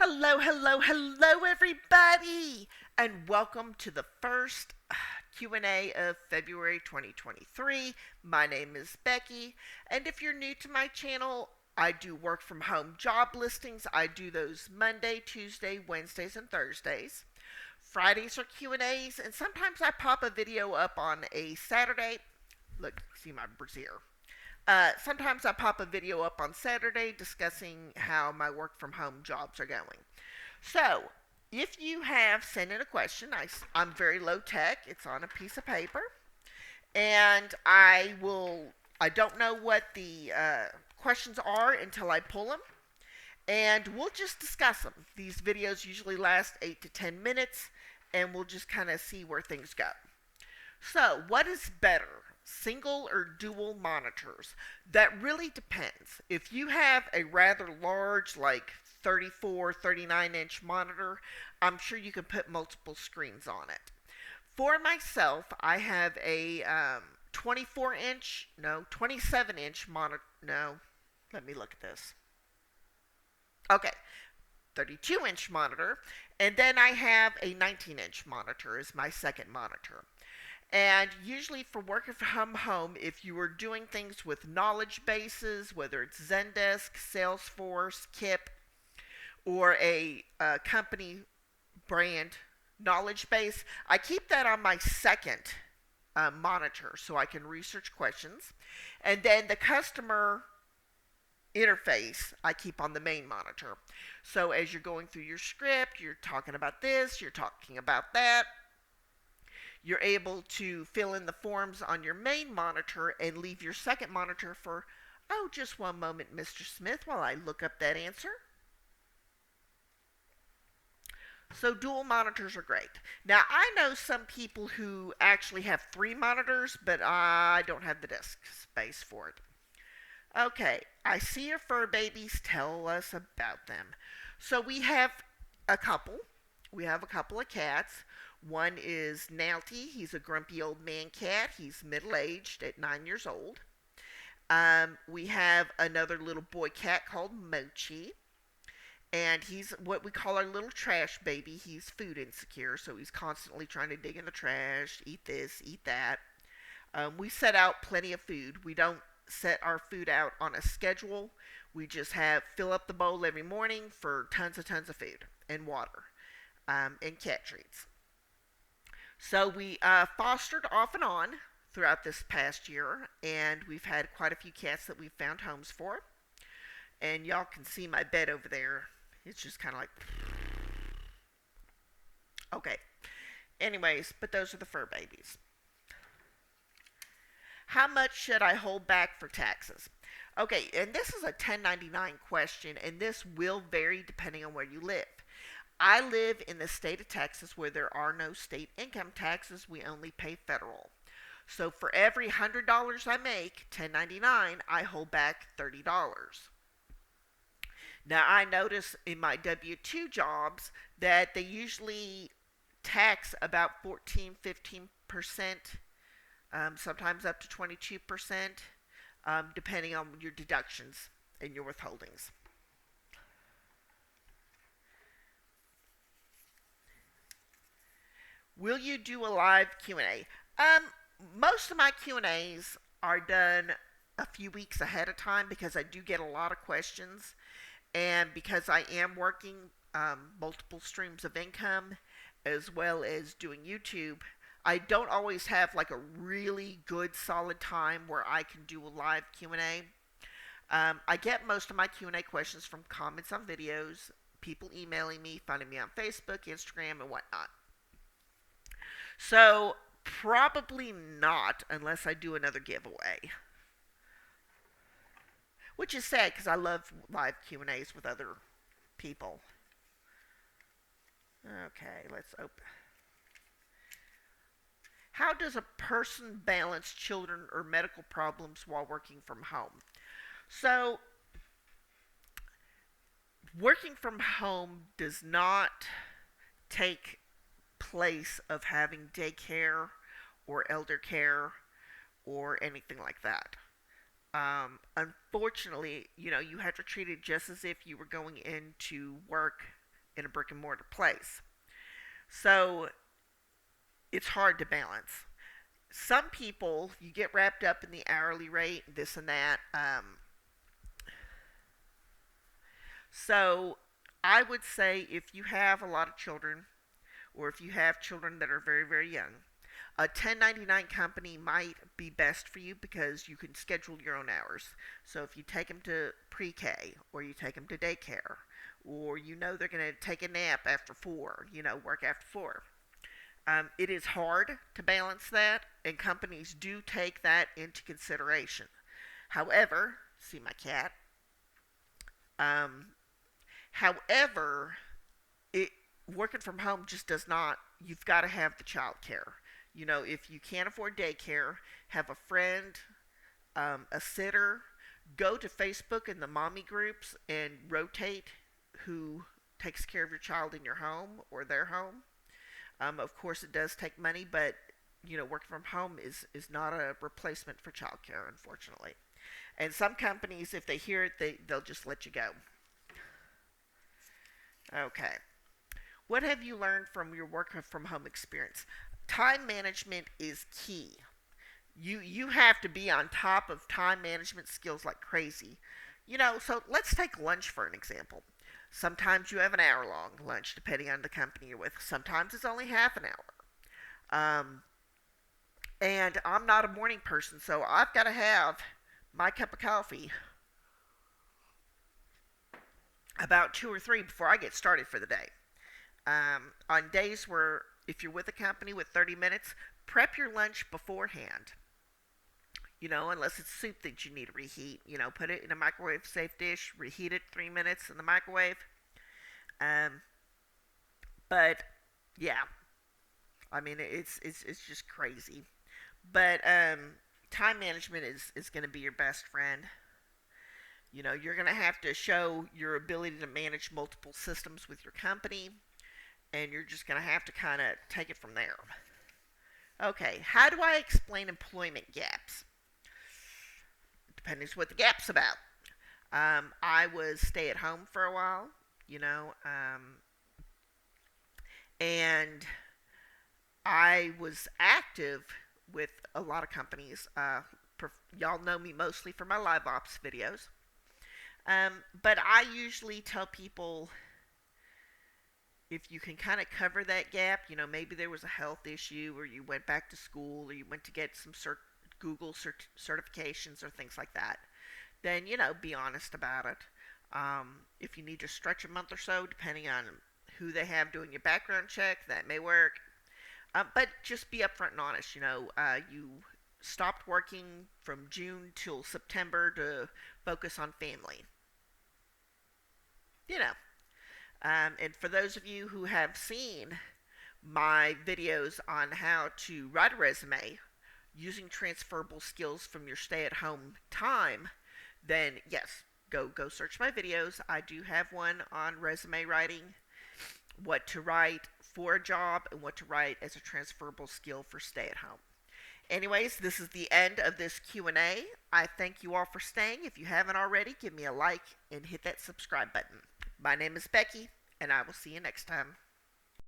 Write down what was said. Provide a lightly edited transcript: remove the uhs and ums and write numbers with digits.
Hello, hello, hello, everybody, and welcome to the first Q&A of February 2023. My name is Becky, and if you're new to my channel, I do work from home job listings. I do those Monday, Tuesday, Wednesdays, and Thursdays. Fridays are Q&As, and sometimes I pop a video up on a Saturday. Look, see my brassiere. Sometimes I pop a video up on Saturday discussing how my work from home jobs are going. So, if you have sent in a question, I'm very low tech. It's on a piece of paper. And I don't know what the questions are until I pull them. And we'll just discuss them. These videos usually last 8 to 10 minutes. And we'll just kind of see where things go. So, what is better, single or dual monitors? That really depends. If you have a rather large, like 34, 39-inch monitor, I'm sure you can put multiple screens on it. For myself, I have a 24-inch, no, 27-inch monitor. No, let me look at this. Okay, 32-inch monitor, and then I have a 19-inch monitor as my second monitor. And usually for working from home, if you are doing things with knowledge bases, whether it's Zendesk, Salesforce, Kip, or a company brand knowledge base, I keep that on my second monitor so I can research questions. And then the customer interface I keep on the main monitor. So as you're going through your script, you're talking about this, you're talking about that. You're able to fill in the forms on your main monitor and leave your second monitor for, oh, just one moment, Mr. Smith, while I look up that answer. So dual monitors are great. Now, I know some people who actually have 3 monitors, but I don't have the disk space for it. Okay, I see your fur babies. Tell us about them. So we have a couple. We have a couple of cats. One is Nalty. He's a grumpy old man cat. He's middle-aged at 9 years old. We have another little boy cat called Mochi. And he's what we call our little trash baby. He's food insecure, so he's constantly trying to dig in the trash, eat this, eat that. We set out plenty of food. We don't set our food out on a schedule. We just fill up the bowl every morning for tons of food and water and cat treats. So we fostered off and on throughout this past year, and we've had quite a few cats that we've found homes for. And y'all can see my bed over there. It's just kind of like, okay. Anyways, but those are the fur babies. How much should I hold back for taxes? Okay, and this is a 1099 question, and this will vary depending on where you live. I live in the state of Texas where there are no state income taxes. We only pay federal. So for every $100 I make, 1099, I hold back $30. Now I notice in my W-2 jobs that they usually tax about 14, 15%, sometimes up to 22%, depending on your deductions and your withholdings. Will you do a live Q&A? Most of my Q&As are done a few weeks ahead of time because I do get a lot of questions, and because I am working multiple streams of income as well as doing YouTube. I don't always have like a really good solid time where I can do a live Q&A. I get most of my Q&A questions from comments on videos, people emailing me, finding me on Facebook, Instagram, and whatnot. So probably not unless I do another giveaway. Which is sad because I love live Q&As with other people. Okay, let's open. How does a person balance children or medical problems while working from home? So, working from home does not take place of having daycare or elder care or anything like that. Unfortunately, you have to treat it just as if you were going into work in a brick and mortar place. So it's hard to balance. Some people, you get wrapped up in the hourly rate, this and that. So I would say if you have a lot of children, or if you have children that are very, very young, a 1099 company might be best for you because you can schedule your own hours. So if you take them to pre-K, or you take them to daycare, or you know they're going to take a nap after 4, work after 4. It is hard to balance that, and companies do take that into consideration. However, see my cat. Um, However, it working from home just does not. You've got to have the child care. If you can't afford daycare, have a friend, a sitter. Go to Facebook and the mommy groups and rotate who takes care of your child in your home or their home. Of course, it does take money, but working from home is not a replacement for childcare, unfortunately. And some companies, if they hear it, they'll just let you go. Okay. What have you learned from your work from home experience? Time management is key. You have to be on top of time management skills like crazy. So let's take lunch for an example. Sometimes you have an hour long lunch, depending on the company you're with. Sometimes it's only half an hour. And I'm not a morning person, so I've got to have my cup of coffee about 2 or 3 before I get started for the day. On days where, if you're with a company with 30 minutes, prep your lunch beforehand. Unless it's soup that you need to reheat, put it in a microwave safe dish, reheat it 3 minutes in the microwave. But yeah, I mean it's just crazy. But time management is going to be your best friend. You're going to have to show your ability to manage multiple systems with your company, and you're just going to have to kind of take it from there. Okay, how do I explain employment gaps? Depending on what the gap's about. I was stay at home for a while, and I was active with a lot of companies. Y'all know me mostly for my live ops videos. But I usually tell people, if you can kind of cover that gap, maybe there was a health issue, or you went back to school, or you went to get some Google certifications or things like that, then, be honest about it. If you need to stretch a month or so, depending on who they have doing your background check, that may work. But just be upfront and honest. You stopped working from June till September to focus on family. And for those of you who have seen my videos on how to write a resume using transferable skills from your stay-at-home time, then yes, go search my videos. I do have one on resume writing, what to write for a job, and what to write as a transferable skill for stay-at-home. Anyways, this is the end of this Q&A. I thank you all for staying. If you haven't already, give me a like and hit that subscribe button. My name is Becky, and I will see you next time.